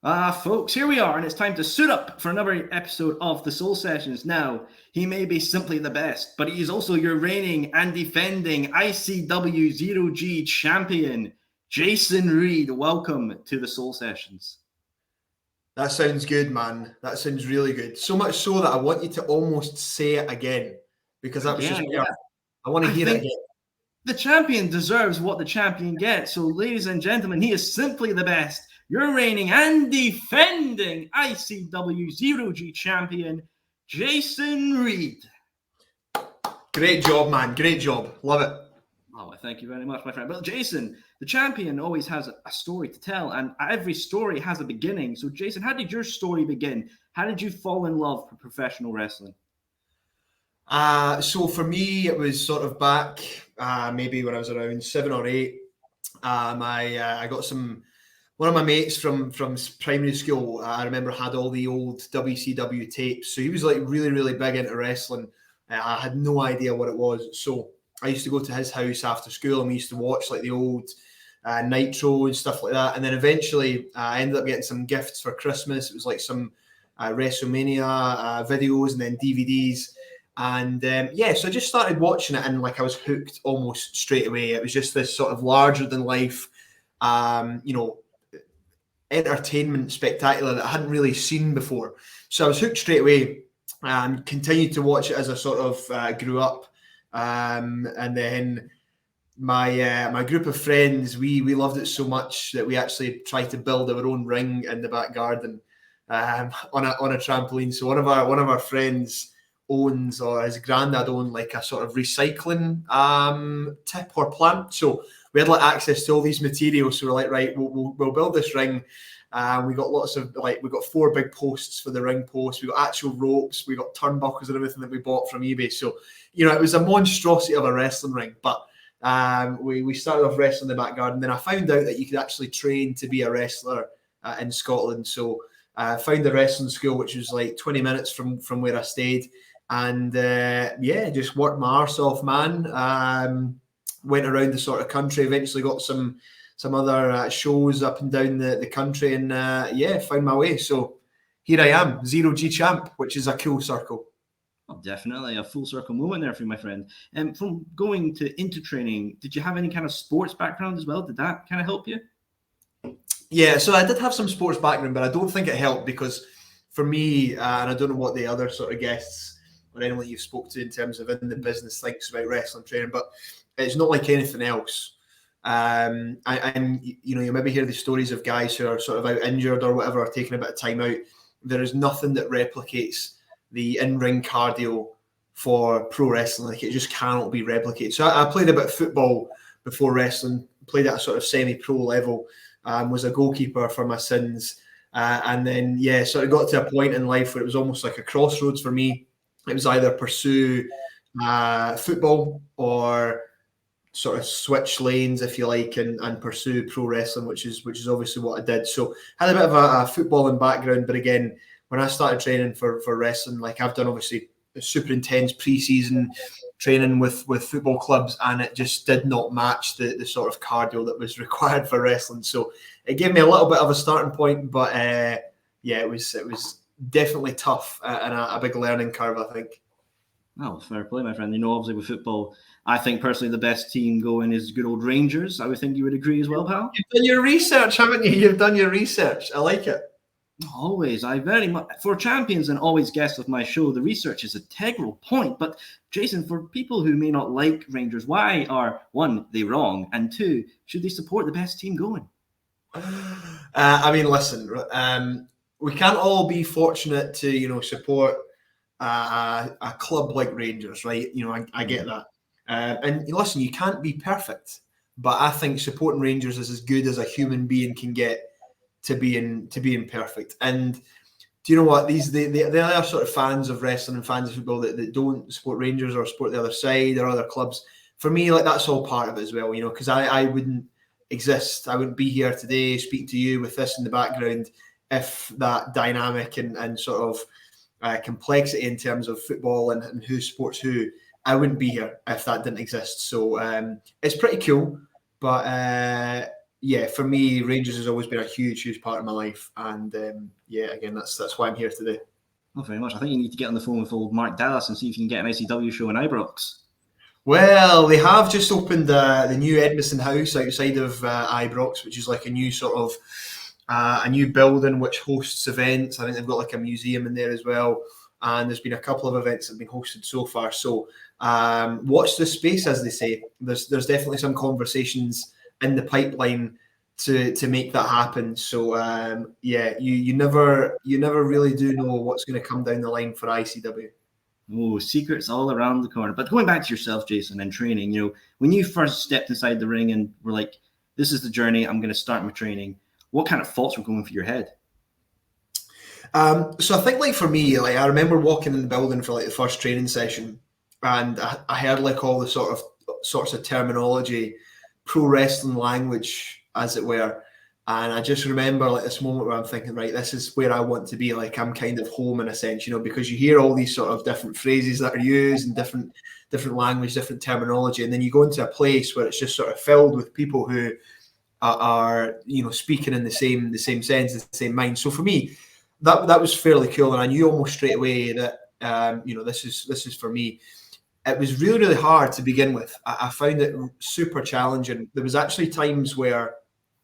Folks, here we are, and it's time to suit up for another episode of the Soul Sessions. Now, he may be simply the best, but he is also your reigning and defending ICW Zero-G Champion, Jason Reed. Welcome to the Soul Sessions. That sounds good, man. That sounds really good. So much so that I want you to almost say it again, because that was I want to hear it again. The champion deserves what the champion gets. So, ladies and gentlemen, he is simply the best. Your reigning and defending ICW Zero-G Champion, Jason Reed. Great job, man. Great job. Love it. Oh, thank you very much, my friend. But Jason, the champion always has a story to tell, and every story has a beginning. So, Jason, how did your story begin? How did you fall in love with professional wrestling? So for me, it was sort of back maybe when I was around 7 or 8. I got one of my mates from primary school, I remember, had all the old WCW tapes. So he was like really, really big into wrestling. I had no idea what it was. So I used to go to his house after school and we used to watch like the old Nitro and stuff like that. And then eventually I ended up getting some gifts for Christmas. It was like some WrestleMania videos and then DVDs. And so I just started watching it and like I was hooked almost straight away. It was just this sort of larger than life, entertainment spectacular that I hadn't really seen before. So I was hooked straight away and continued to watch it as I sort of grew up. And then my group of friends, we loved it so much that we actually tried to build our own ring in the back garden on a trampoline. So one of our friends owns, or his granddad owned, like a sort of recycling tip or plant. So we had like access to all these materials. So we're like, right, we'll build this ring. We got lots of we got 4 big posts for the ring post. We got actual ropes. We got turnbuckles and everything that we bought from eBay. So, it was a monstrosity of a wrestling ring. But we started off wrestling in the back garden. Then I found out that you could actually train to be a wrestler in Scotland. So I found a wrestling school, which was like 20 minutes from where I stayed. And just worked my arse off, man. Went around the sort of country, eventually got some other shows up and down the country, and found my way. So here I am, Zero-G Champ, which is a cool circle. Oh, definitely a full circle moment there for you, my friend. And from going into training, did you have any kind of sports background as well? Did that kind of help you? Yeah, so I did have some sports background, but I don't think it helped because for me, and I don't know what the other sort of guests or anyone you spoke to in terms of in the business thinks about wrestling training, but it's not like anything else. And you maybe hear the stories of guys who are sort of out injured or whatever, or taking a bit of time out. There is nothing that replicates the in-ring cardio for pro wrestling. Like, it just cannot be replicated. So I played a bit of football before wrestling, played at a sort of semi-pro level, was a goalkeeper for my sins. And then, sort of got to a point in life where it was almost like a crossroads for me. It was either pursue football or sort of switch lanes, if you like, and pursue pro wrestling, which is obviously what I did. So I had a bit of a footballing background, but again, when I started training for wrestling, like I've done obviously a super intense pre-season training with football clubs, and it just did not match the sort of cardio that was required for wrestling. So it gave me a little bit of a starting point, but it was definitely tough and a big learning curve, I think. Oh, fair play, my friend. Obviously with football, I think personally the best team going is good old Rangers. I would think you would agree as well, pal. You've done your research, haven't you? You've done your research. I like it. Always. I very much, for champions and always guests of my show, the research is an integral point. But Jason, for people who may not like Rangers, why are, 1, they wrong, and 2, should they support the best team going? Listen, we can't all be fortunate to, support a club like Rangers, right? I get that. And listen, you can't be perfect, but I think supporting Rangers is as good as a human being can get to being perfect. And do you know what? They are sort of fans of wrestling and fans of football that don't support Rangers or support the other side or other clubs. For me, like, that's all part of it as well, because I wouldn't exist. I wouldn't be here today speaking to you with this in the background if that dynamic and sort of complexity in terms of football and who supports who, I wouldn't be here if that didn't exist. So it's pretty cool. But yeah, for me, Rangers has always been a huge part of my life, and yeah, again, that's why I'm here today. Not very much. I think you need to get on the phone with old Mark Dallas and see if you can get an ICW show in Ibrox. Well, they have just opened the new Edmiston House outside of Ibrox, which is like a new sort of a new building which hosts events. I think they've got like a museum in there as well, and there's been a couple of events that have been hosted so far. So watch this space, as they say. There's definitely some conversations in the pipeline to make that happen. So yeah, you never really do know what's going to come down the line for ICW. Oh, secrets all around the corner. But going back to yourself, Jason, and training, you know, when you first stepped inside the ring and were like, this is the journey, I'm going to start my training, what kind of thoughts were going through your head? So I think, like, for me, like, I remember walking in the building for like the first training session, and I heard like all the sorts of terminology, pro wrestling language, as it were. And I just remember like this moment where I'm thinking, right, this is where I want to be. Like, I'm kind of home in a sense, you know, because you hear all these sort of different phrases that are used and different language, different terminology, and then you go into a place where it's just sort of filled with people who are you know, speaking in the same sense, the same mind. So for me, that was fairly cool, and I knew almost straight away that you know, this is for me. It was really hard to begin with. I found it super challenging. There was actually times where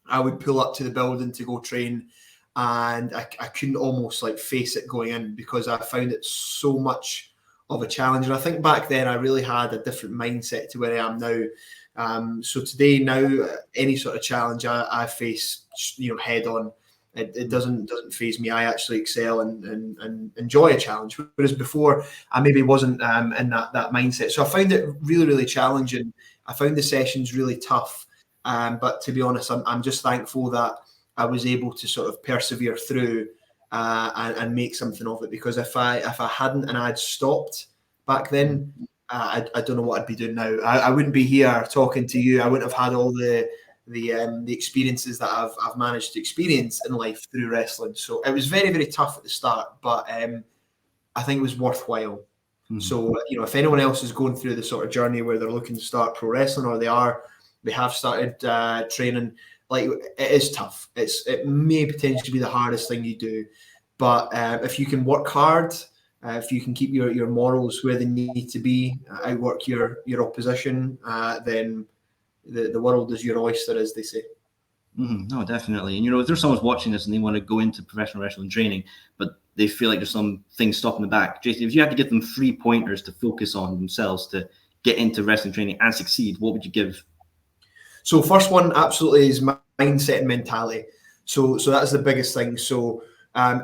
I would pull up to the building to go train, and I couldn't almost like face it going in because I found it so much of a challenge. And I think back then I really had a different mindset to where I am now. So today, now, any sort of challenge I face, you know, head on. It doesn't faze me. I actually excel and enjoy a challenge. Whereas before, I maybe wasn't in that mindset. So I found it really challenging. I found the sessions really tough. But to be honest, I'm just thankful that I was able to sort of persevere through and make something of it. Because if I hadn't and I'd stopped back then, I don't know what I'd be doing now. I wouldn't be here talking to you. I wouldn't have had all the experiences that I've managed to experience in life through wrestling. So it was very tough at the start, but I think it was worthwhile. Mm-hmm. So, you know, if anyone else is going through the sort of journey where they're looking to start pro wrestling, or they have started training, like, it is tough. It may potentially be the hardest thing you do, but if you can work hard, if you can keep your morals where they need to be, outwork your opposition, then the world is your oyster, as they say. Mm-hmm. No, definitely. And, you know, if there's someone watching this and they want to go into professional wrestling training, but they feel like there's some things stopping the back, Jason, if you had to give them 3 pointers to focus on themselves to get into wrestling training and succeed, what would you give? So first one, absolutely, is mindset and mentality. So that's the biggest thing. So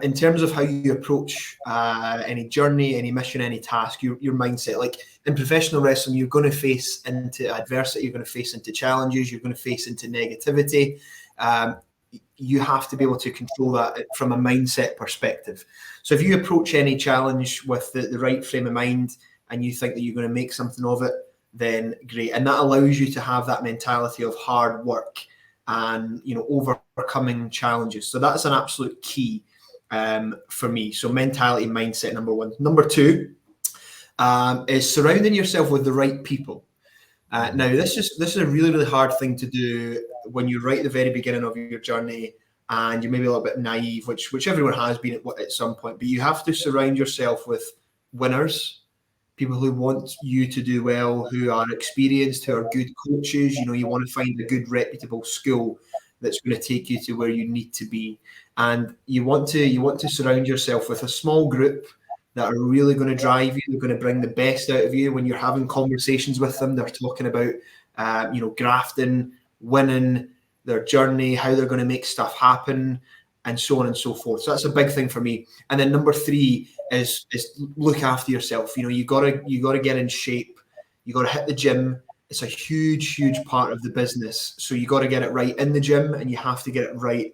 in terms of how you approach any journey, any mission, any task, your mindset. Like in professional wrestling, you're going to face into adversity, you're going to face into challenges, you're going to face into negativity. You have to be able to control that from a mindset perspective. So if you approach any challenge with the right frame of mind and you think that you're going to make something of it, then great. And that allows you to have that mentality of hard work and, you know, overcoming challenges. So that's an absolute key for me. So mentality, mindset, number one. Number two is surrounding yourself with the right people. Now, this is a really hard thing to do when you're right at the very beginning of your journey and you're maybe a little bit naive, which everyone has been at some point. But you have to surround yourself with winners, people who want you to do well, who are experienced, who are good coaches. You know, you want to find a good, reputable school that's going to take you to where you need to be, and you want to surround yourself with a small group that are really going to drive you. They're going to bring the best out of you. When you're having conversations with them, they're talking about you know, grafting, winning, their journey, how they're going to make stuff happen, and so on and so forth. So that's a big thing for me. And then number three is look after yourself. You know, you gotta get in shape. You gotta hit the gym. It's a huge part of the business. So you got to get it right in the gym, and you have to get it right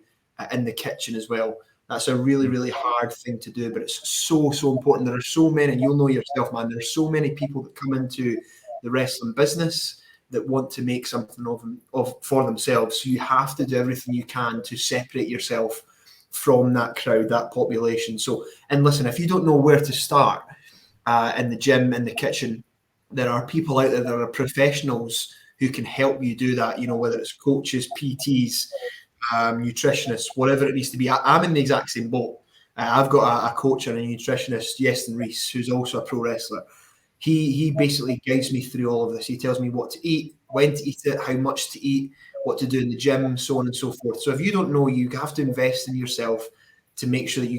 in the kitchen as well. That's a really hard thing to do, but it's so important. There are so many, and you'll know yourself, man, there's so many people that come into the wrestling business that want to make something for themselves. So you have to do everything you can to separate yourself from that crowd, that population. So, and listen, if you don't know where to start in the gym, in the kitchen, there are people out there that are professionals who can help you do that, whether it's coaches, PTs, nutritionists, whatever it needs to be. I'm in the exact same boat. I've got a coach and a nutritionist, Yeston Reese, who's also a pro wrestler. He basically guides me through all of this. He tells me what to eat, when to eat it, how much to eat, what to do in the gym, so on and so forth. So if you don't know, you have to invest in yourself to make sure that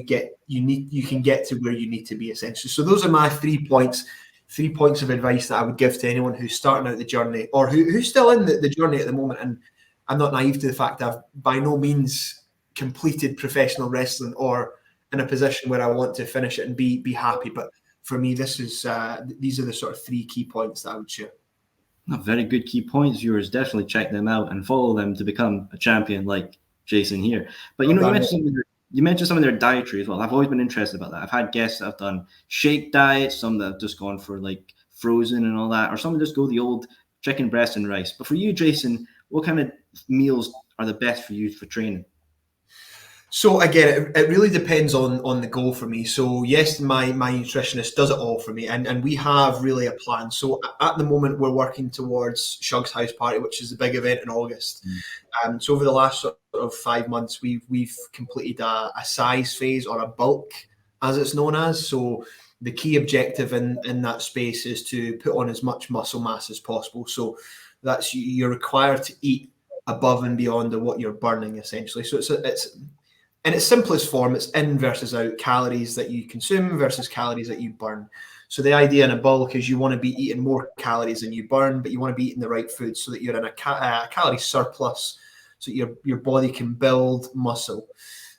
you can get to where you need to be, essentially. So those are my 3 points of advice that I would give to anyone who's starting out the journey or who's still in the journey at the moment. And I'm not naive to the fact that I've by no means completed professional wrestling or in a position where I want to finish it and be happy. But for me, these are the sort of 3 key points that I would share. Very good key points, viewers. Definitely check them out and follow them to become a champion like Jason here. But you mentioned some of their dietary as well. I've always been interested about that. I've had guests that have done shake diets, some that have just gone for like frozen and all that, or some that just go the old chicken breast and rice. But for you, Jason, what kind of meals are the best for you for training? So again, it really depends on the goal for me. So yes, my nutritionist does it all for me, and we have really a plan. So at the moment, we're working towards Shugs Hoose Party, which is the big event in August. So over the last sort of 5 months, we've completed a size phase, or a bulk, as it's known as. So the key objective in that space is to put on as much muscle mass as possible. So that's you're required to eat above and beyond what you're burning, essentially. So it's in its simplest form, it's in versus out, calories that you consume versus calories that you burn. So the idea in a bulk is you want to be eating more calories than you burn, but you want to be eating the right food so that you're in a calorie surplus, so your body can build muscle.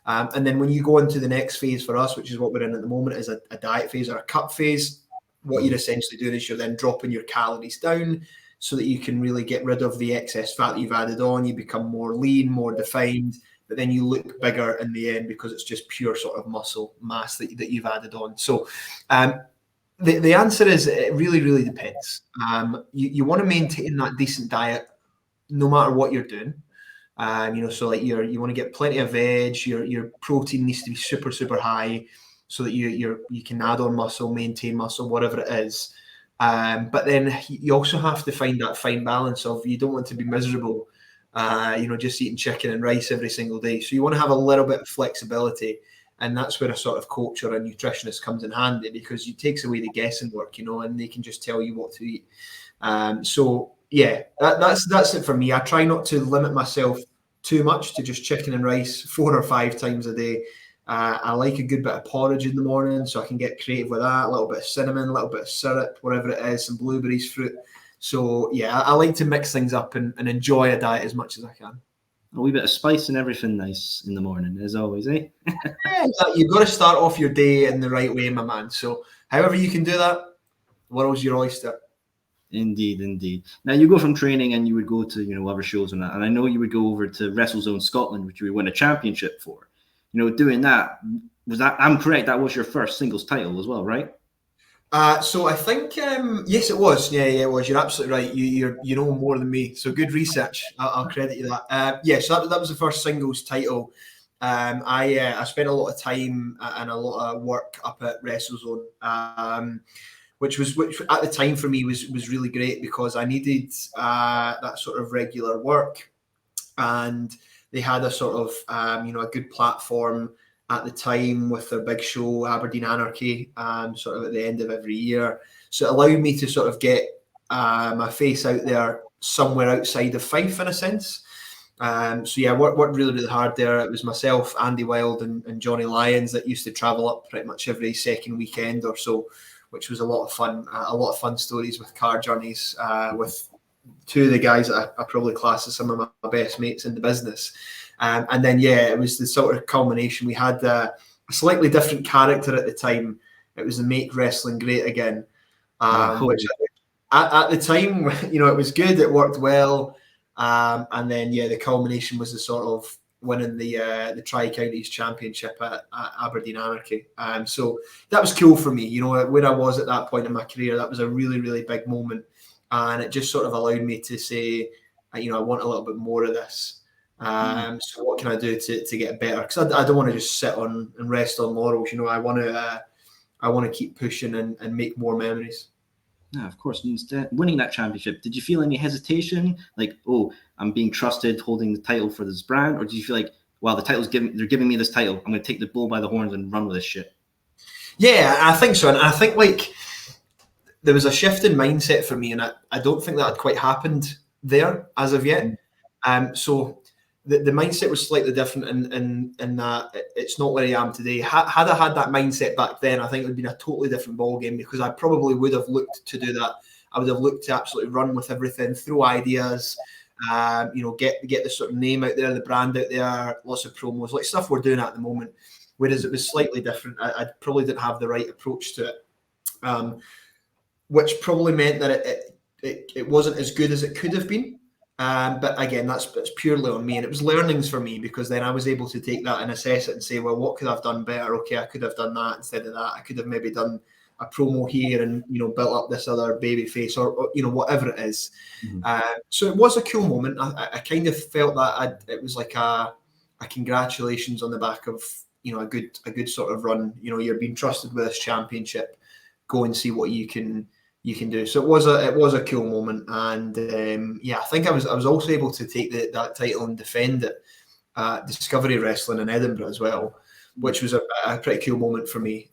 And then when you go into the next phase for us, which is what we're in at the moment, is a diet phase or a cut phase. What you're essentially doing is you're then dropping your calories down so that you can really get rid of the excess fat that you've added on. You become more lean, more defined, but then you look bigger in the end because it's just pure sort of muscle mass that you've added on. So the answer is it really, really depends. You want to maintain that decent diet no matter what you're doing. So like you want to get plenty of veg, your protein needs to be super, super high so that you can add on muscle, maintain muscle, whatever it is. But then you also have to find that fine balance of, you don't want to be miserable, just eating chicken and rice every single day. So you want to have a little bit of flexibility, and that's where a sort of coach or a nutritionist comes in handy, because it takes away the guessing work, and they can just tell you what to eat. So yeah, that's it for me. I try not to limit myself too much to just chicken and rice 4 or 5 times a day. I like a good bit of porridge in the morning, so I can get creative with that. A little bit of cinnamon, a little bit of syrup, whatever it is, some blueberries, fruit. So yeah, I like to mix things up and enjoy a diet as much as I can. A wee bit of spice and everything nice in the morning, as always, eh? Yeah, you've got to start off your day in the right way, my man. So however you can do that, the world's your oyster. Indeed. Now you go from training and you would go to other shows and that, and I know you would go over to WrestleZone Scotland, which you would win a championship for. Doing that, I'm correct, that was your first singles title as well, right? So I think yes, it was. Yeah, it was. You're absolutely right. You know more than me. So good research. I'll credit you that. So that was the first singles title. I spent a lot of time and a lot of work up at WrestleZone, which at the time for me was really great, because I needed that sort of regular work, and they had a sort of a good platform at the time with their big show Aberdeen Anarchy, sort of at the end of every year. So it allowed me to sort of get my face out there somewhere outside of Fife, in a sense. So yeah, worked really, really hard there. It was myself, Andy Wilde, and Johnny Lyons that used to travel up pretty much every second weekend or so, which was a lot of fun. A lot of fun stories with car journeys with 2 of the guys that I probably class as some of my best mates in the business. And then, yeah, it was the sort of culmination. We had a slightly different character at the time. It was the Make Wrestling Great Again, which at the time, it was good. It worked well. And then, yeah, the culmination was the sort of winning the Tri-Counties Championship at Aberdeen Anarchy. So that was cool for me. Where I was at that point in my career, that was a really, really big moment. And it just sort of allowed me to say, I want a little bit more of this. So what can I do to get better? Because I don't want to just sit on and rest on laurels. I want to keep pushing and make more memories. Yeah, of course. Instead, winning that championship, did you feel any hesitation? Like, oh, I'm being trusted holding the title for this brand? Or did you feel like, wow, they're giving me this title. I'm going to take the bull by the horns and run with this shit? Yeah, I think so. And I think like there was a shift in mindset for me, and I don't think that had quite happened there as of yet. So the mindset was slightly different in that it's not where I am today. Had I had that mindset back then, I think it would have been a totally different ball game, because I probably would have looked to do that. I would have looked to absolutely run with everything, throw ideas, get the sort of name out there, the brand out there, lots of promos, like stuff we're doing at the moment. Whereas it was slightly different. I probably didn't have the right approach to it, which probably meant that it wasn't as good as it could have been. But again, that's purely on me, and it was learnings for me, because then I was able to take that and assess it and say, well, what could I have done better? Okay, I could have done that instead of that. I could have maybe done a promo here and built up this other baby face, or whatever it is. So it was a cool moment. I kind of felt that it was like a congratulations on the back of a good sort of run. You're being trusted with this championship. Go and see what you can do. So it was a cool moment, and I think I was also able to take that title and defend it at Discovery Wrestling in Edinburgh as well, which was a pretty cool moment for me.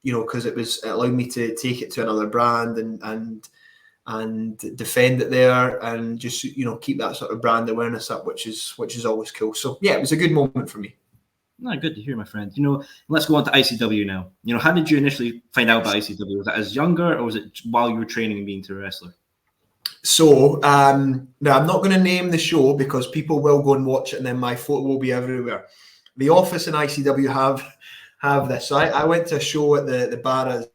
Because it allowed me to take it to another brand and defend it there, and just keep that sort of brand awareness up, which is always cool. So yeah, it was a good moment for me. No, good to hear, my friend. Let's go on to ICW now. How did you initially find out about ICW? Was that as younger, or was it while you were training and being a wrestler? So now I'm not going to name the show, because people will go and watch it, and then my photo will be everywhere. The office in ICW have this. So I went to a show at the Barras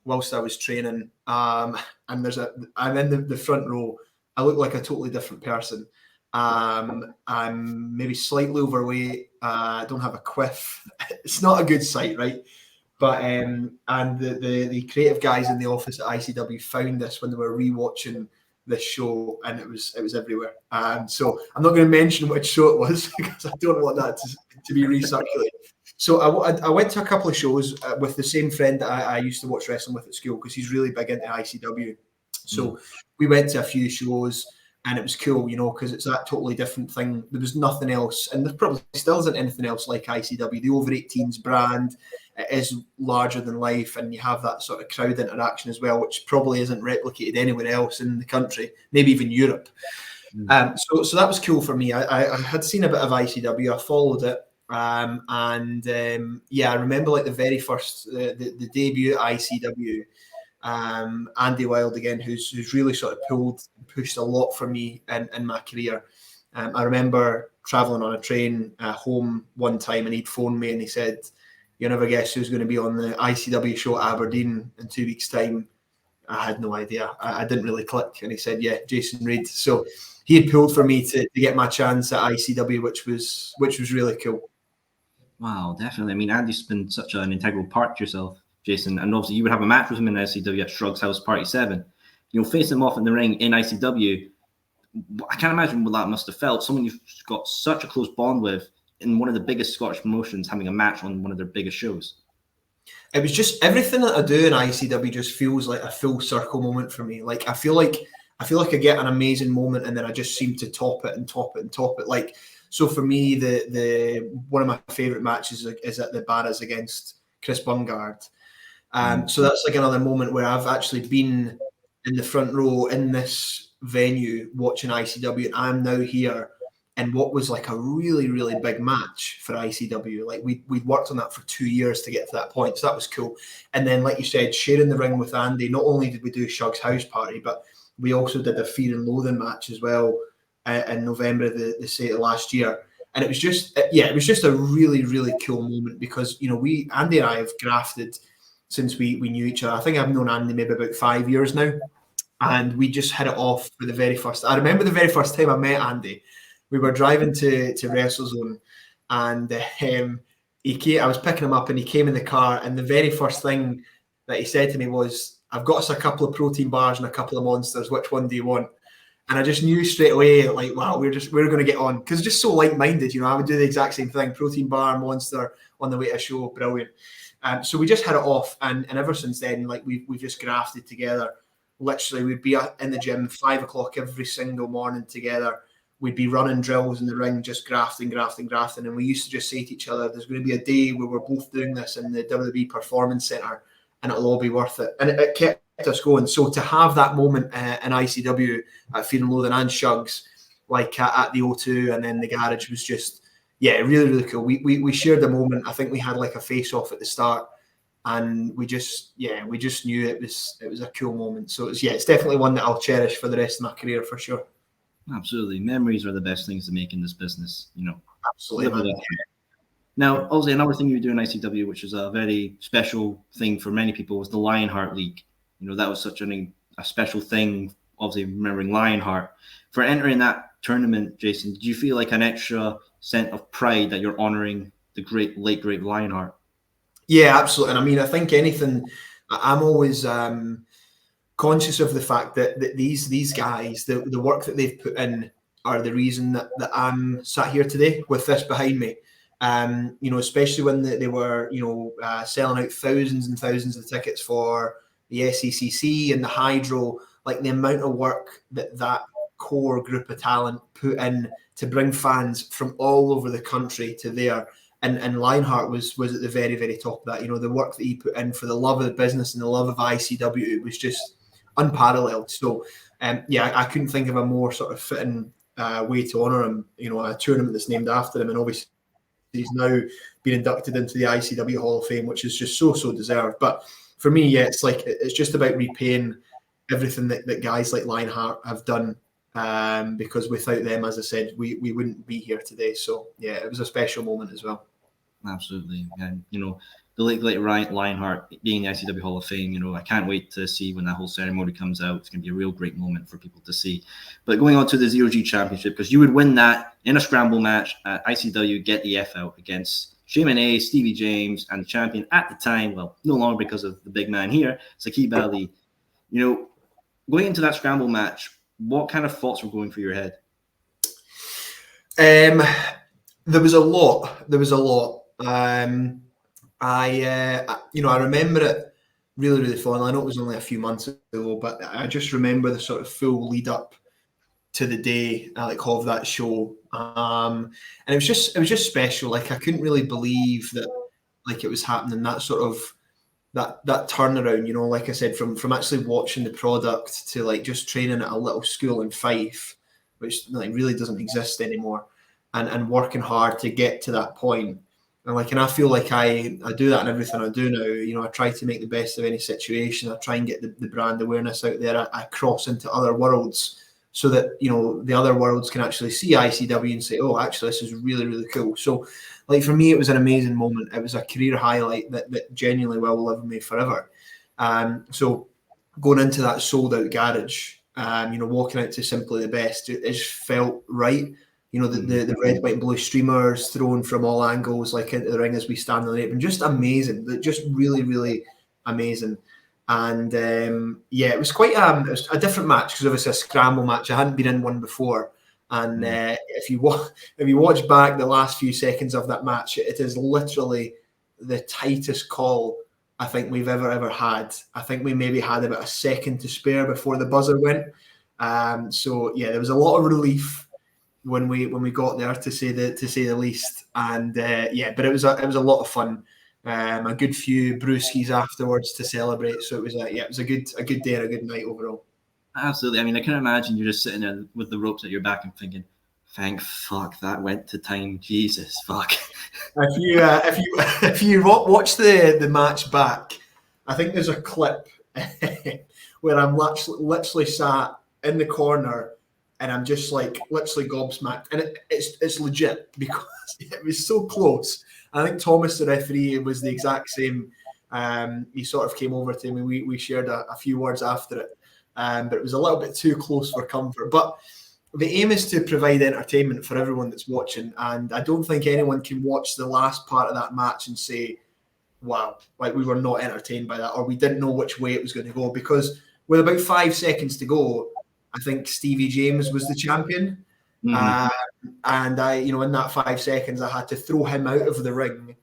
whilst I was training, and I'm in the front row. I look like a totally different person. I'm maybe slightly overweight. I don't have a quiff. It's not a good sight, right? But and the creative guys in the office at ICW found this when they were rewatching this show, and it was everywhere. So I'm not going to mention which show it was, because I don't want that to be recirculated. So I went to a couple of shows with the same friend that I used to watch wrestling with at school, because he's really big into ICW. So we went to a few shows, and it was cool, because it's that totally different thing. There was nothing else, and there probably still isn't anything else like ICW. The over 18s brand, it is larger than life, and you have that sort of crowd interaction as well, which probably isn't replicated anywhere else in the country, maybe even Europe. So that was cool for me. I had seen a bit of ICW, I followed it, I remember like the very first, the debut at ICW. Andy Wilde again, who's really sort of pushed a lot for me in my career. I remember traveling on a train home one time, and he'd phoned me and he said, "You never guess who's going to be on the ICW show at Aberdeen in 2 weeks' time?" I had no idea. I didn't really click, and he said, "Yeah, Jason Reed." So he had pulled for me to get my chance at ICW, which was really cool. Wow, definitely. I mean, Andy's been such an integral part to yourself, Jason, and obviously you would have a match with him in ICW at Shugs Hoose Party 7. Facing him off in the ring in ICW, I can't imagine what that must have felt. Someone you've got such a close bond with in one of the biggest Scottish promotions, having a match on one of their biggest shows. It was just everything that I do in ICW just feels like a full circle moment for me. Like I feel like I get an amazing moment, and then I just seem to top it and top it and top it. Like, so for me, the one of my favorite matches is at the Barras against Chris Bungard. So that's like another moment where I've actually been in the front row in this venue watching ICW, and I'm now here in what was like a really, really big match for ICW. Like we'd worked on that for 2 years to get to that point, so that was cool. And then, like you said, sharing the ring with Andy, not only did we do Shugs House Party, but we also did a Fear and Loathing match as well in November the last year. And it was just a really, really cool moment, because Andy and I have grafted since we knew each other. I think I've known Andy maybe about 5 years now, and we just hit it off for the very first. I remember the very first time I met Andy. We were driving to WrestleZone, and he came. I was picking him up, and he came in the car, and the very first thing that he said to me was, "I've got us a couple of protein bars and a couple of monsters. Which one do you want?" And I just knew straight away, like, wow, we're going to get on, because just so like-minded, I would do the exact same thing. Protein bar, Monster on the way to a show, brilliant. So we just hit it off, and ever since then, like we've just grafted together. Literally, we'd be in the gym 5 o'clock every single morning together. We'd be running drills in the ring, just grafting. And we used to just say to each other, there's going to be a day where we're both doing this in the WWE Performance Center, and it'll all be worth it. And it kept us going. So to have that moment in ICW at Fear and Loathing and Shugs, like at the O2 and then the garage, was just, really, really cool. We shared a moment. I think we had like a face-off at the start, and we just knew it was a cool moment. So it's definitely one that I'll cherish for the rest of my career for sure. Absolutely. Memories are the best things to make in this business, Absolutely. Now, obviously, another thing you do in ICW, which is a very special thing for many people, was the Lionheart League. That was such a special thing, obviously, remembering Lionheart. For entering that tournament, Jason, did you feel like an extra sense of pride that you're honoring the late great Lionheart? Yeah, absolutely. And I mean, I think I'm always conscious of the fact that these guys, the work that they've put in, are the reason that I'm sat here today with this behind me. Especially when they were, selling out thousands and thousands of tickets for the SECC and the Hydro, like the amount of work that core group of talent put in to bring fans from all over the country to there. And Lionheart was at the very, very top of that. The work that he put in for the love of the business and the love of ICW was just unparalleled. So, I couldn't think of a more sort of fitting way to honour him, a tournament that's named after him. And obviously, he's now been inducted into the ICW Hall of Fame, which is just so deserved. But for me, it's just about repaying everything that guys like Lionheart have done, because without them, as I said, we wouldn't be here today. So it was a special moment as well. Absolutely. And the late Lionheart being the ICW Hall of Fame, I can't wait to see when that whole ceremony comes out. It's going to be a real great moment for people to see. But going on to the Zero-G Championship, because you would win that in a scramble match at ICW Get the F Out against Shaman A, Stevie James, and the champion at the time, well, no longer because of the big man here, Saqib Ali. Going into that scramble match, what kind of thoughts were going through your head? There was a lot. I remember it really, really fondly. I know it was only a few months ago, but I just remember the sort of full lead up to the day of that show, and it was just special. Like, I couldn't really believe that it was happening. That sort of that turnaround, like I said, from actually watching the product to just training at a little school in Fife, which really doesn't exist anymore, and working hard to get to that point. And I feel like I do that in everything I do now. I try to make the best of any situation. I try and get the brand awareness out there. I cross into other worlds so that, the other worlds can actually see ICW and say, oh, actually, this is really, really cool. So, for me, it was an amazing moment. It was a career highlight that genuinely will live with me forever. So going into that sold out garage, walking out to Simply the Best, it just felt right. The red, white, and blue streamers thrown from all angles, into the ring as we stand on the apron. Just amazing. Just really, really amazing. And it was quite it was a different match, because it was a scramble match. I hadn't been in one before. And if you watch back the last few seconds of that match, it is literally the tightest call I think we've ever had. I think we maybe had about a second to spare before the buzzer went. There was a lot of relief when we got there, to say the least. And but it was a lot of fun. A good few brewskis afterwards to celebrate. So it was a good day and a good night overall. Absolutely. I mean, I can imagine you're just sitting there with the ropes at your back and thinking, thank fuck that went to time. Jesus fuck. If you watch the match back, I think there's a clip where I'm literally sat in the corner and I'm just literally gobsmacked, and it's legit because it was so close. I think Thomas, the referee, was the exact same. He sort of came over to me. We shared a few words after it, but it was a little bit too close for comfort. But the aim is to provide entertainment for everyone that's watching, and I don't think anyone can watch the last part of that match and say, wow, we were not entertained by that, or we didn't know which way it was going to go, because with about 5 seconds to go, I think Stevie James was the champion. And I, in that 5 seconds, I had to throw him out of the ring,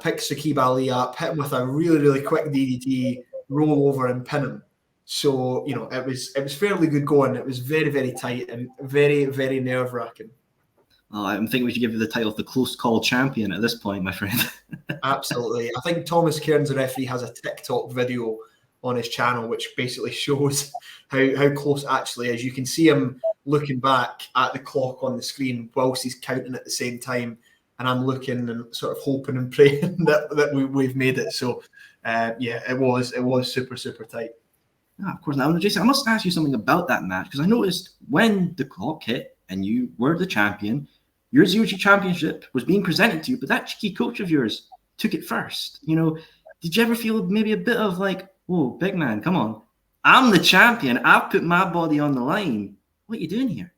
pick Saqib Ali up, hit him with a really, really quick DDT, roll over and pin him. So, it was fairly good going. It was very, very tight and very, very nerve-wracking. I'm thinking we should give you the title of the close call champion at this point, my friend. Absolutely. I think Thomas Cairns, the referee, has a TikTok video on his channel which basically shows how close it actually is. You can see him looking back at the clock on the screen whilst he's counting at the same time, and I'm looking and sort of hoping and praying that we've made it. So, it was super, super tight. Of course. Now, Jason, I must ask you something about that match, because I noticed when the clock hit and you were the champion, your Zero-G Championship was being presented to you, but that cheeky coach of yours took it first. Did you ever feel maybe a bit of like, whoa, big man, come on. I'm the champion. I've put my body on the line. What are you doing here?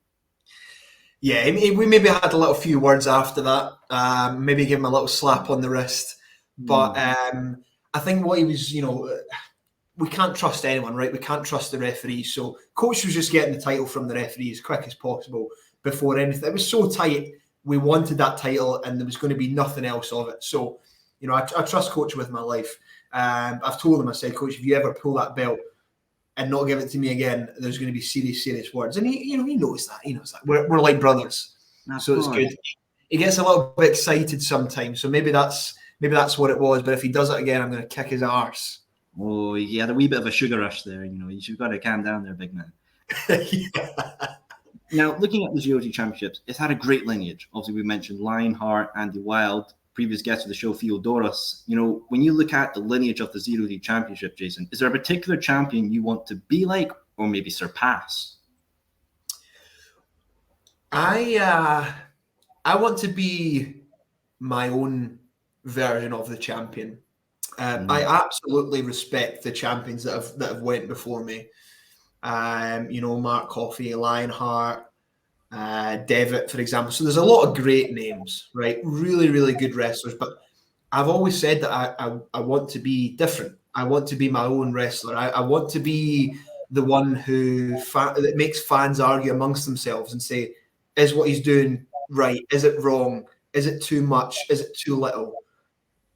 Yeah, we maybe had a little few words after that. Maybe give him a little slap on the wrist. But I think what he was, we can't trust anyone, right? We can't trust the referees. So coach was just getting the title from the referee as quick as possible before anything. It was so tight. We wanted that title and there was going to be nothing else of it. So, I trust coach with my life. I've told him, I said, coach, if you ever pull that belt and not give it to me again, there's going to be serious, serious words. And he knows that. He knows that. We're like brothers. So it's good. He gets a little bit excited sometimes. So maybe that's what it was. But if he does it again, I'm going to kick his arse. Oh, he had a wee bit of a sugar rush there. You've got to calm down there, big man. Yeah. Now, looking at the Zero-G Championships, it's had a great lineage. Obviously, we mentioned Lionheart, Andy Wild, previous guest of the show, Theodoros. When you look at the lineage of the Zero-G Championship, Jason, is there a particular champion you want to be like or maybe surpass? I want to be my own version of the champion. I absolutely respect the champions that have went before me. Mark Coffey, Lionheart, Devitt, for example. So there's a lot of great names, right? Really, really good wrestlers. But I've always said that I want to be different. I want to be my own wrestler. I want to be the one that makes fans argue amongst themselves and say, is what he's doing right? Is it wrong? Is it too much? Is it too little?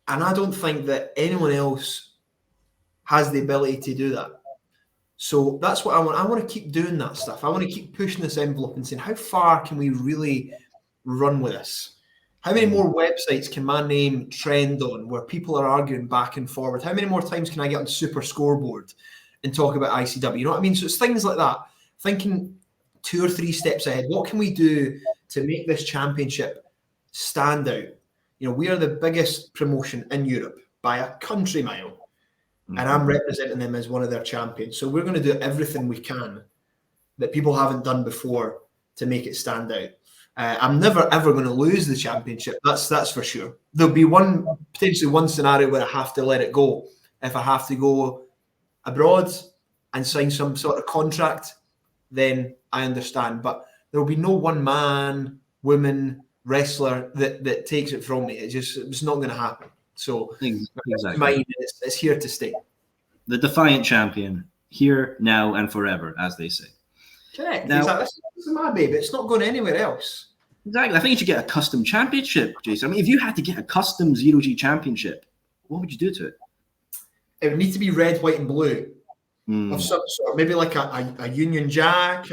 And I don't think that anyone else has the ability to do that. So that's what I want. I want to keep doing that stuff. I want to keep pushing this envelope and saying, how far can we really run with this? How many more websites can my name trend on where people are arguing back and forward? How many more times can I get on Super Scoreboard and talk about ICW? You know what I mean? So it's things like that. Thinking 2 or 3 steps ahead. What can we do to make this championship stand out? We are the biggest promotion in Europe by a country mile. And I'm representing them as one of their champions. So we're going to do everything we can that people haven't done before to make it stand out. I'm never, ever going to lose the championship. That's for sure. There'll be potentially one scenario where I have to let it go. If I have to go abroad and sign some sort of contract, then I understand. But there will be no one man, woman, wrestler that takes it from me. It's not going to happen. So exactly. It's here to stay. The defiant champion, here, now, and forever, as they say. Correct. Now, exactly. This is my baby. It's not going anywhere else. Exactly. I think you should get a custom championship, Jason. I mean, if you had to get a custom Zero-G Championship, what would you do to it? It would need to be red, white, and blue. Of some sort. Maybe like a Union Jack,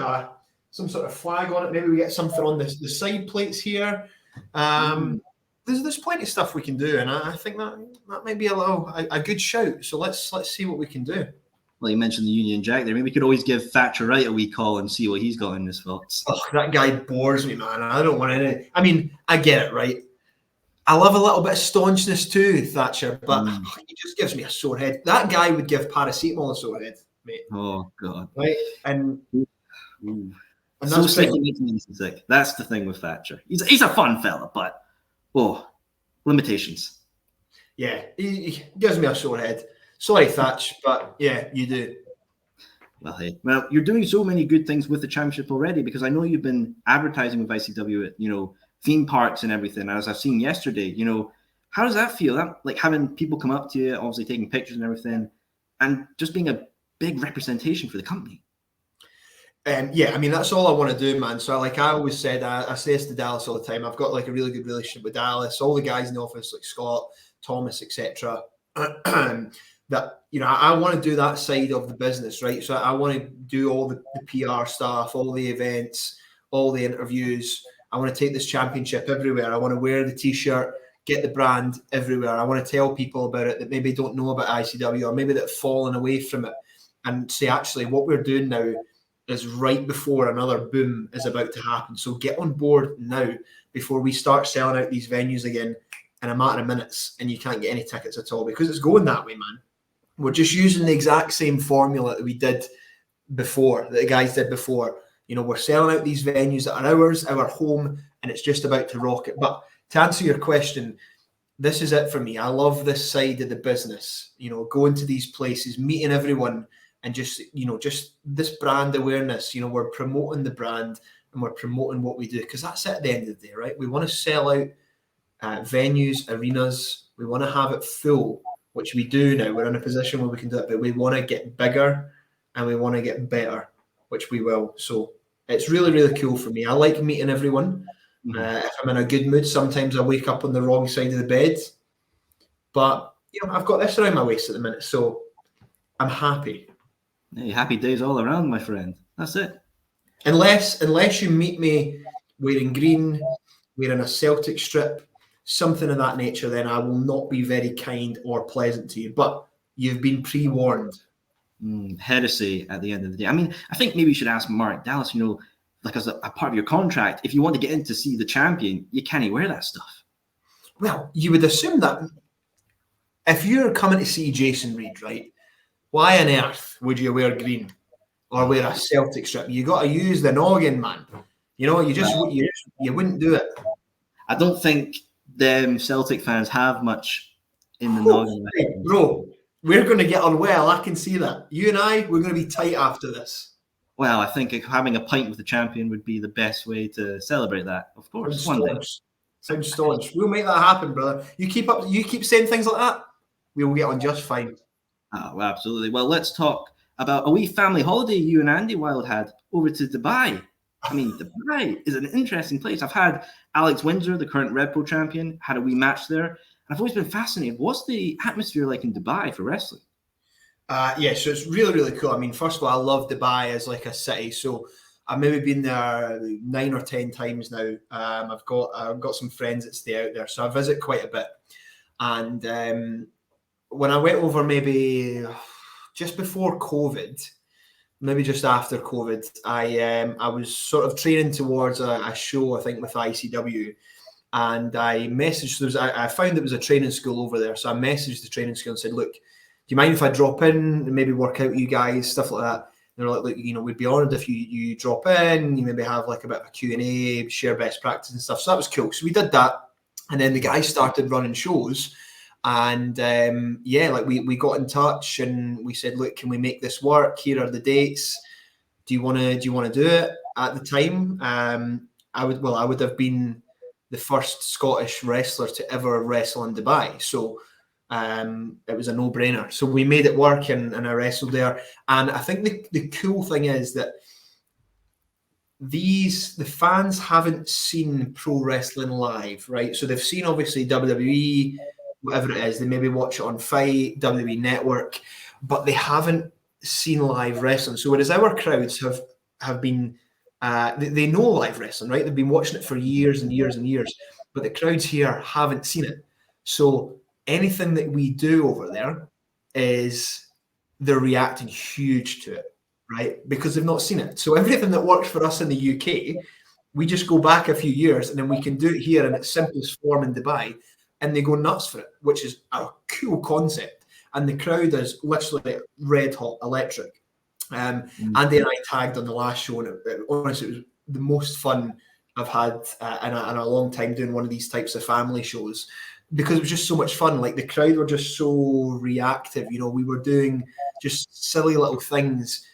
some sort of flag on it. Maybe we get something on the side plates here. There's plenty of stuff we can do, and I think that might be a good shout. So let's see what we can do. Well, you mentioned the Union Jack there. Maybe we could always give Thatcher Wright a wee call and see what he's got in his thoughts. Oh, that guy bores me, man. I don't want any. I mean, I get it, right? I love a little bit of staunchness too, Thatcher, but he just gives me a sore head. That guy would give paracetamol a sore head, mate. Oh God! Right, and so sick he makes me sick. That's the thing with Thatcher. He's a fun fella, but limitations. Yeah, he gives me a sore head. Sorry, Thatch, but yeah, you do. Well, hey, you're doing so many good things with the championship already, because I know you've been advertising with ICW at, theme parks and everything. As I've seen yesterday, how does that feel? Like having people come up to you, obviously taking pictures and everything, and just being a big representation for the company. Yeah, I mean, that's all I want to do, man. So like I always said, I say this to Dallas all the time. I've got like a really good relationship with Dallas, all the guys in the office, like Scott, Thomas, etc. That, you know, I want to do that side of the business, right? So I want to do all the PR stuff, all the events, all the interviews. I want to take this championship everywhere. I want to wear the t-shirt, get the brand everywhere. I want to tell people about it that maybe don't know about ICW or maybe that have fallen away from it, and say, actually, what we're doing now is right before another boom is about to happen. So get on board now before we start selling out these venues again in a matter of minutes and you can't get any tickets at all, because it's going that way, man. We're just using the exact same formula that we did before, that the guys did before. You know, we're selling out these venues that are ours, our home, and it's just about to rock it. But to answer your question, this is it for me. I love this side of the business, you know, going to these places, meeting everyone, and just, you know, just this brand awareness. You know, we're promoting the brand and we're promoting what we do, because that's it at the end of the day, right? We want to sell out venues, arenas. We want to have it full, which we do now. We're in a position where we can do it, but we want to get bigger and we want to get better, which we will. So it's really, really cool for me. I like meeting everyone. If I'm in a good mood, sometimes I wake up on the wrong side of the bed, but you know, I've got this around my waist at the minute, so I'm happy. Hey, happy days all around, my friend. That's it. Unless you meet me wearing green, wearing a Celtic strip, something of that nature, then I will not be very kind or pleasant to you. But you've been pre-warned. Heresy at the end of the day. I mean, I think maybe you should ask Mark Dallas, you know, like as a part of your contract, if you want to get in to see the champion, you can't wear that stuff. Well, you would assume that if you're coming to see Jason Reed, right, why on earth would you wear green or wear a Celtic strip? You got to use the noggin, man. You know, you wouldn't do it. I don't think them Celtic fans have much in the noggin. Hey, bro, we're going to get on well. I can see that. You and I, we're going to be tight after this. Well, I think having a pint with the champion would be the best way to celebrate that. Of course, one day. Sounds staunch. We'll make that happen, brother. You keep saying things like that, we'll get on just fine. Oh, well, absolutely. Well, let's talk about a wee family holiday you and Andy Wild had over to Dubai. I mean, Dubai is an interesting place. I've had Alex Windsor, the current Red Pro champion, had a wee match there. And I've always been fascinated. What's the atmosphere like in Dubai for wrestling? Yeah, so it's really, really cool. I mean, first of all, I love Dubai as like a city. So I've maybe been there 9 or 10 times now. I've got some friends that stay out there, so I visit quite a bit. And when I went over maybe just before COVID, maybe just after COVID, I was sort of training towards a show, I think, with ICW. And I messaged, I found it was a training school over there. So I messaged the training school and said, look, do you mind if I drop in and maybe work out you guys, stuff like that? And they're like, look, you know, we'd be honored if you drop in, you maybe have like a bit of a Q&A, share best practice and stuff. So that was cool. So we did that. And then the guys started running shows. And yeah, like we got in touch and we said, look, can we make this work? Here are the dates. Do you want to do it? At the time, I would have been the first Scottish wrestler to ever wrestle in Dubai. So it was a no-brainer. So we made it work and I wrestled there. And I think the cool thing is that the fans haven't seen pro wrestling live, right? So they've seen obviously WWE, whatever it is. They maybe watch it on Fight, WWE Network, but they haven't seen live wrestling. So whereas our crowds have been, they know live wrestling, right? They've been watching it for years and years and years, but the crowds here haven't seen it. So anything that we do over there is they're reacting huge to it, right? Because they've not seen it. So everything that works for us in the UK, we just go back a few years and then we can do it here in its simplest form in Dubai, and they go nuts for it, which is a cool concept. And the crowd is literally red hot, electric. Andy and I tagged on the last show, and honestly, it was the most fun I've had in a long time doing one of these types of family shows, because it was just so much fun. Like the crowd were just so reactive. You know, we were doing just silly little things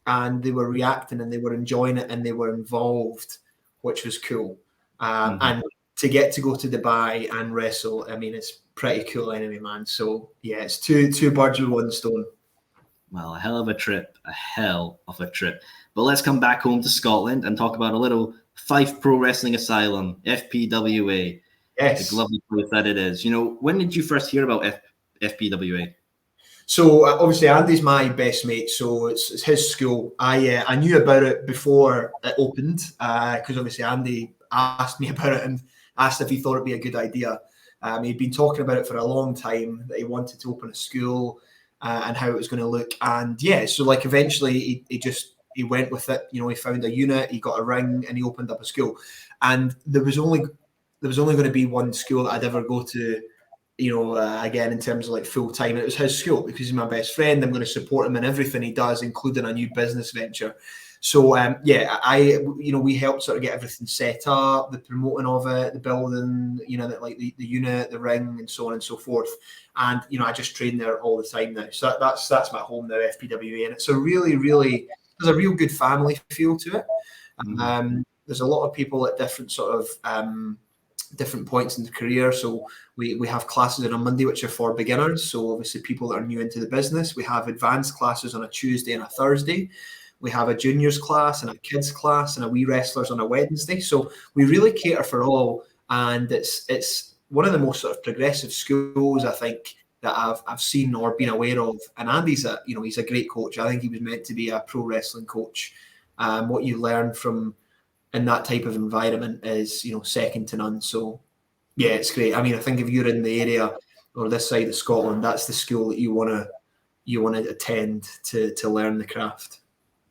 and they were reacting and they were enjoying it and they were involved, which was cool. And to get to go to Dubai and wrestle, I mean, it's pretty cool anyway, man. So yeah, it's two birds with one stone. Well, a hell of a trip, But let's come back home to Scotland and talk about a little Fife Pro Wrestling Asylum, FPWA, the Yes. lovely place that it is. When did you first hear about FPWA? So obviously Andy's my best mate, so it's his school. I knew about it before it opened because obviously Andy asked me about it and asked if he thought it'd be a good idea. He'd been talking about it for a long time that he wanted to open a school and how it was going to look. And yeah, so like eventually he went with it. He found a unit, he got a ring, and he opened up a school. And there was only going to be one school that I'd ever go to. Again, in terms of like full time, it was his school because he's my best friend. I'm going to support him in everything he does, including a new business venture. So we helped sort of get everything set up, the promoting of it, the building, the unit, the ring, and so on and so forth. And I just train there all the time now. So that's my home now, FPWA, and it's a really, really there's a real good family feel to it. There's a lot of people at different sort of different points in the career. So we have classes on a Monday which are for beginners, so obviously people that are new into the business. We have advanced classes on a Tuesday and a Thursday. We have a juniors class and a kids class and a wee wrestlers on a Wednesday. So we really cater for all, and it's one of the most sort of progressive schools I think that I've seen or been aware of. And Andy's he's a great coach. I think he was meant to be a pro wrestling coach. What you learn from in that type of environment is second to none. So yeah, it's great. I mean, I think if you're in the area or this side of Scotland, that's the school that you want to attend to learn the craft.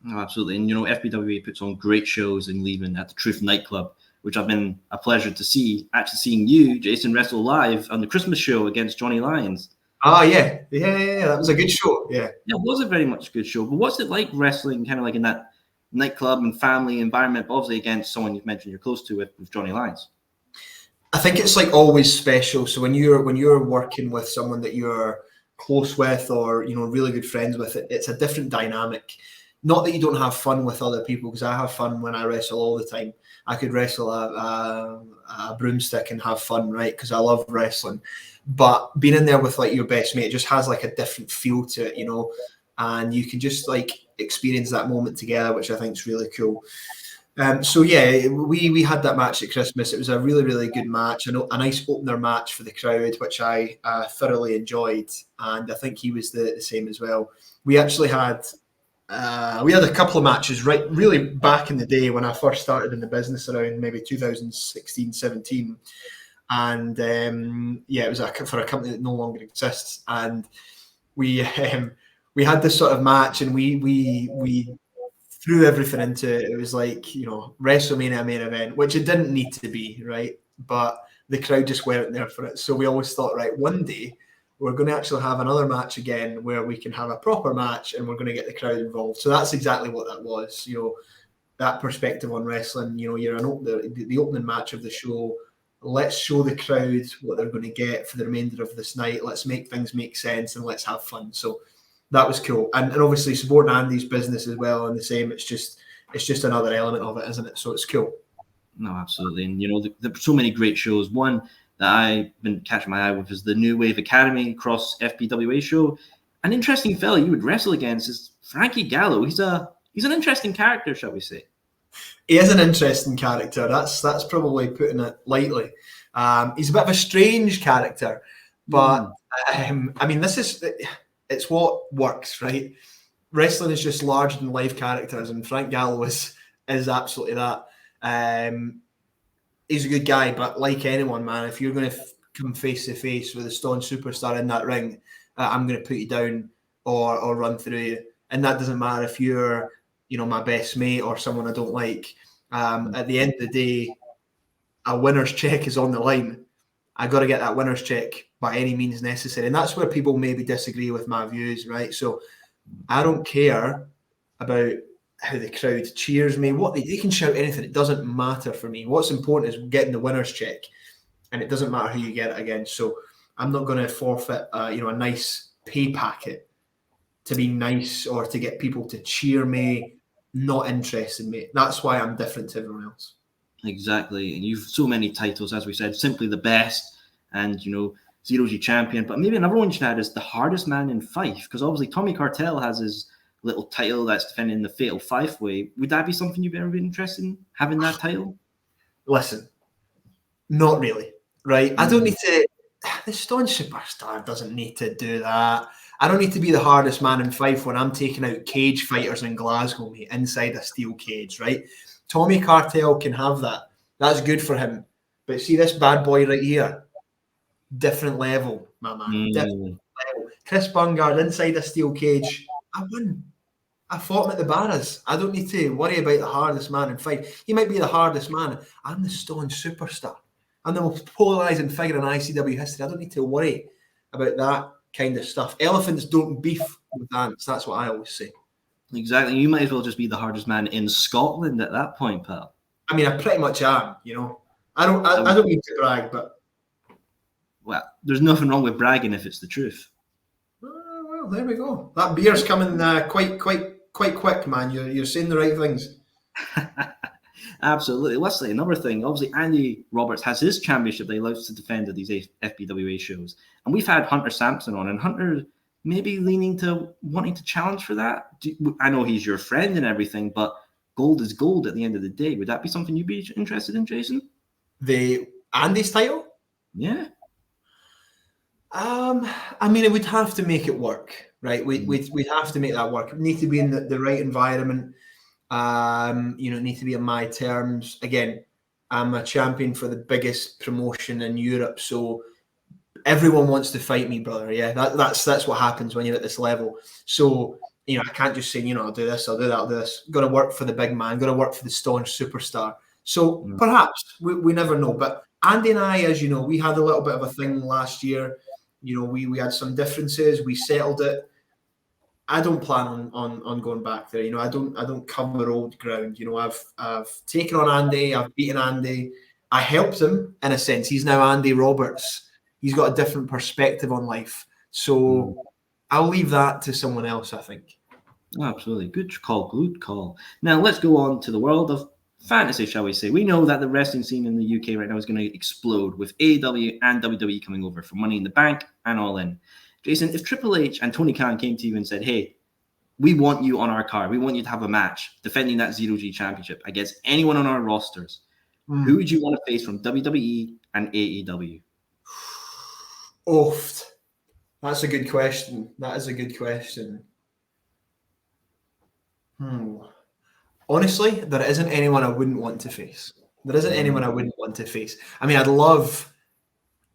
Oh, absolutely. And FPWA puts on great shows in Leaving at the Truth nightclub, which I've been a pleasure to see. Actually seeing you, Jason, wrestle live on the Christmas show against Johnny Lyons. Yeah, that was a good show. Yeah, it was a very much good show. But what's it like wrestling kind of like in that nightclub and family environment, obviously against someone you've mentioned you're close to with Johnny Lyons? I think it's like always special. So when you're working with someone that you're close with or really good friends with, it's a different dynamic. Not that you don't have fun with other people, because I have fun when I wrestle all the time. I could wrestle a broomstick and have fun, right? Because I love wrestling. But being in there with like your best mate, it just has like a different feel to it, and you can just like experience that moment together, which I think is really cool. So yeah, we had that match at Christmas. It was a really, really good match, a nice opener match for the crowd, which I thoroughly enjoyed, and I think he was the same as well. We actually had a couple of matches really back in the day when I first started in the business around maybe 2016, 17, and it was for a company that no longer exists, and we had this sort of match, and we threw everything into it. It was like, WrestleMania main event, which it didn't need to be, right? But the crowd just weren't there for it. So we always thought, right, one day we're going to actually have another match again where we can have a proper match and we're going to get the crowd involved. So that's exactly what that was, that perspective on wrestling. You're the opening match of the show. Let's show the crowd what they're going to get for the remainder of this night. Let's make things make sense and let's have fun. So that was cool, and obviously supporting Andy's business as well, and the same. It's just another element of it, isn't it? So it's cool. No, absolutely, and there's so many great shows. One that I've been catching my eye with is the New Wave Academy cross FPWA show. An interesting fella you would wrestle against is Frankie Gallo. He's an interesting character, shall we say? He is an interesting character. That's probably putting it lightly. He's a bit of a strange character, but I mean, it's what works, right? Wrestling is just larger than life characters, and Frank Gallo is absolutely that. He's a good guy, but like anyone, man, if you're going to come face to face with a stone superstar in that ring, I'm going to put you down or run through you, and that doesn't matter if you're, my best mate or someone I don't like. At the end of the day, a winner's check is on the line. I got to get that winner's check by any means necessary. And that's where people maybe disagree with my views, right? So I don't care about how the crowd cheers me. They can shout anything. It doesn't matter for me. What's important is getting the winner's check. And it doesn't matter who you get it against. So I'm not going to forfeit, a nice pay packet to be nice or to get people to cheer me. Not interested in me. That's why I'm different to everyone else. Exactly. And you've so many titles, as we said, simply the best. And, Zero-G Champion, but maybe another one you should add is the hardest man in Fife, because obviously Tommy Cartel has his little title that's defending the Fatal Five-Way. Would that be something you'd ever be interested in, having that title? Listen, not really, right? I don't need to. The Stone Superstar doesn't need to do that. I don't need to be the hardest man in Fife when I'm taking out cage fighters in Glasgow, mate, inside a steel cage, right? Tommy Cartel can have that. That's good for him. But see this bad boy right here? Different level, my man. Different level. Chris Bungard inside a steel cage. I won. I fought him at the Barras. I don't need to worry about the hardest man in Fife. He might be the hardest man. I'm the Stone Superstar. I'm the most polarising figure in ICW history. I don't need to worry about that kind of stuff. Elephants don't beef with ants. That's what I always say. Exactly. You might as well just be the hardest man in Scotland at that point, pal. I mean, I pretty much am, you know. I don't need to brag, but... Well, there's nothing wrong with bragging if it's the truth. Well, there we go. That beer's coming quite quick, man. You're saying the right things. Absolutely. Let's say another thing. Obviously, Andy Roberts has his championship that he loves to defend at these FPWA shows. And we've had Hunter Sampson on, and Hunter maybe leaning to wanting to challenge for that. I know he's your friend and everything, but gold is gold at the end of the day. Would that be something you'd be interested in, Jason? The Andy's title? Yeah. I mean, it would have to make it work, right? We'd have to make that work. It need to be in the right environment. It needs to be on my terms. Again, I'm a champion for the biggest promotion in Europe, so everyone wants to fight me, brother. Yeah, that's what happens when you're at this level. So, I can't just say, I'll do this, I'll do that, I'll do this. Got to work for the big man, got to work for the staunch superstar. So perhaps, we never know. But Andy and I, as you know, we had a little bit of a thing last year. We had some differences, we settled it. I don't plan on going back there. I don't cover old ground. I've taken on Andy. I've beaten Andy. I helped him in a sense. He's now Andy Roberts. He's got a different perspective on life. So I'll leave that to someone else, I think. Absolutely. Good call. Good call. Now let's go on to the world of fantasy, shall we say. We know that the wrestling scene in the UK right now is going to explode with AEW and WWE coming over for Money in the Bank and All In. Jason, if Triple H and Tony Khan came to you and said, hey, we want you on our card, we want you to have a match defending that Zero-G Championship against anyone on our rosters, who would you want to face from WWE and AEW? Oft. That's a good question. That is a good question. Honestly, there isn't anyone I wouldn't want to face. There isn't anyone I wouldn't want to face. I mean, I'd love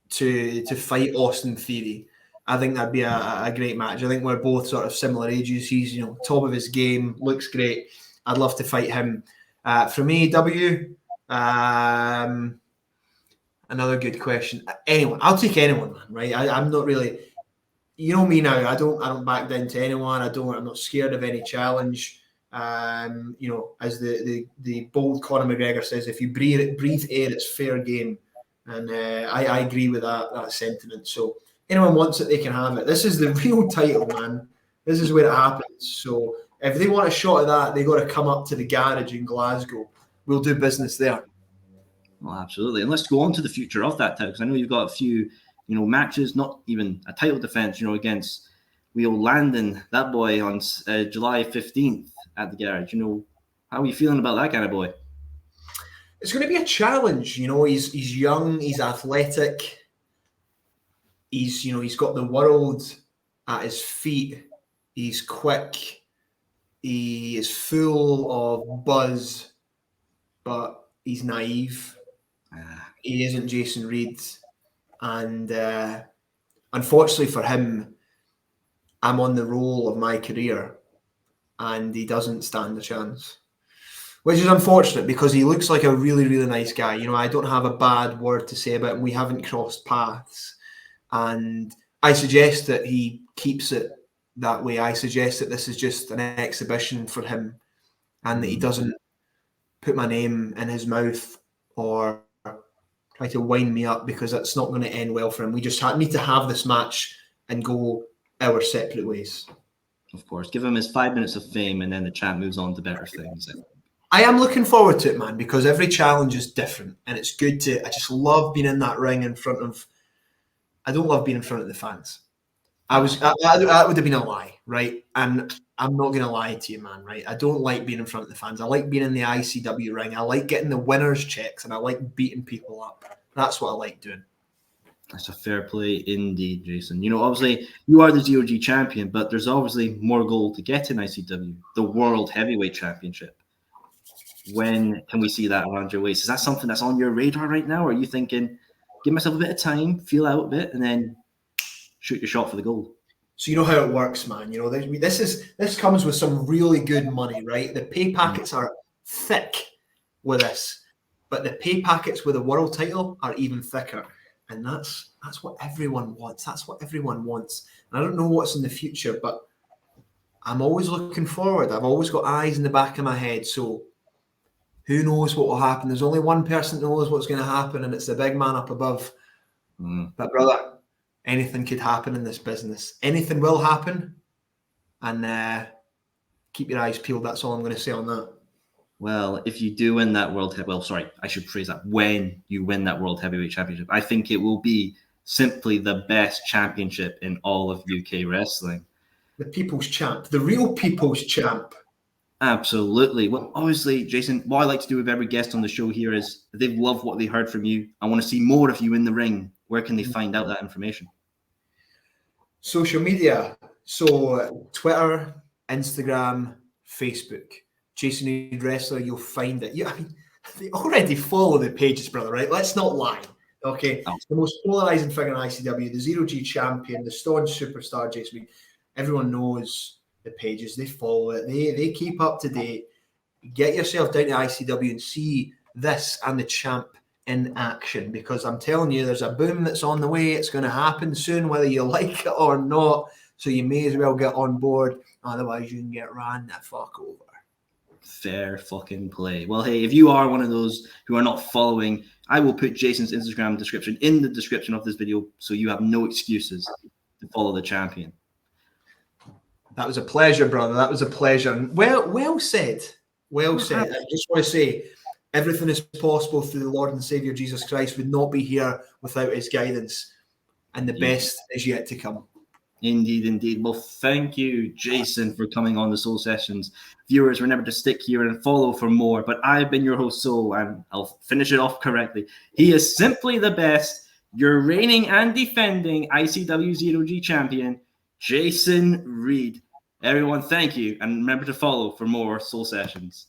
to fight Austin Theory. I think that'd be a great match. I think we're both sort of similar ages. He's, top of his game, looks great. I'd love to fight him. From AEW, another good question. Anyone. I'll take anyone, man, right? I'm not really, me now. I don't back down to anyone. I'm not scared of any challenge. As the bold Conor McGregor says, if you breathe air, it's fair game. And I agree with that sentiment. So anyone wants it, they can have it. This is the real title, man. This is where it happens. So if they want a shot at that, they got to come up to the garage in Glasgow. We'll do business there. Well, absolutely. And let's go on to the future of that title, because I know you've got a few, matches, not even a title defense, against Leo Landon, that boy, on July 15th at the garage. How are you feeling about that kind of boy? It's going to be a challenge. He's young, he's athletic. He's got the world at his feet. He's quick. He is full of buzz, but he's naive. He isn't Jason Reed. And unfortunately for him, I'm on the roll of my career and he doesn't stand a chance. Which is unfortunate because he looks like a really, really nice guy. I don't have a bad word to say about him. We haven't crossed paths. And I suggest that he keeps it that way. I suggest that this is just an exhibition for him and that he doesn't put my name in his mouth or try to wind me up, because that's not going to end well for him. We just need to have this match and go our separate ways. Of course. Give him his 5 minutes of fame and then the champ moves on to better things. I am looking forward to it, man, because every challenge is different and it's good I just love being in that ring in front of I don't love being in front of the fans. That would have been a lie, right? And I'm not going to lie to you, man, right? I don't like being in front of the fans. I like being in the ICW ring. I like getting the winners' checks, and I like beating people up. That's what I like doing. That's a fair play indeed, Jason. Obviously, you are the Zero-G champion, but there's obviously more goal to get in ICW, the World Heavyweight Championship. When can we see that around your waist? Is that something that's on your radar right now? Or are you thinking, give myself a bit of time, feel out a bit, and then shoot your shot for the gold? So you know how it works, man. This comes with some really good money, right? The pay packets are thick with this, but the pay packets with a world title are even thicker. And that's what everyone wants. That's what everyone wants. And I don't know what's in the future, but I'm always looking forward. I've always got eyes in the back of my head. So who knows what will happen? There's only one person that knows what's going to happen, and it's the big man up above. But brother, anything could happen in this business. Anything will happen. And keep your eyes peeled. That's all I'm going to say on that. Well, if you do win that I should phrase that. When you win that World Heavyweight Championship, I think it will be simply the best championship in all of UK wrestling. The people's champ, the real people's champ. Absolutely. Well, obviously, Jason, what I like to do with every guest on the show here is if they've loved what they heard from you, I want to see more of you in the ring. Where can they find out that information? Social media. So Twitter, Instagram, Facebook. Jason Reed Wrestler, you'll find it. They already follow the pages, brother, right? Let's not lie. Okay. Oh. The most polarizing figure in ICW, the Zero-G Champion, the staunch superstar, Jason Reed. Everyone knows the pages. They follow it. They keep up to date. Get yourself down to ICW and see this and the champ in action, because I'm telling you, there's a boom that's on the way. It's going to happen soon, whether you like it or not. So you may as well get on board. Otherwise, you can get ran the fuck over. Fair fucking play. Well, hey, if you are one of those who are not following, I will put Jason's Instagram description in the description of this video, so you have no excuses to follow the champion. That was a pleasure, brother. That was a pleasure. Well said. Well said. I just want to say, everything is possible through the Lord and Savior Jesus Christ. Would not be here without his guidance. And the best is yet to come. Indeed, indeed. Well, thank you, Jason, for coming on the Soul Sessions. Viewers, remember to stick here and follow for more. But I've been your host, Soul, and I'll finish it off correctly. He is simply the best. Your reigning and defending ICW Zero-G Champion, Jason Reed. Everyone, thank you. And remember to follow for more Soul Sessions.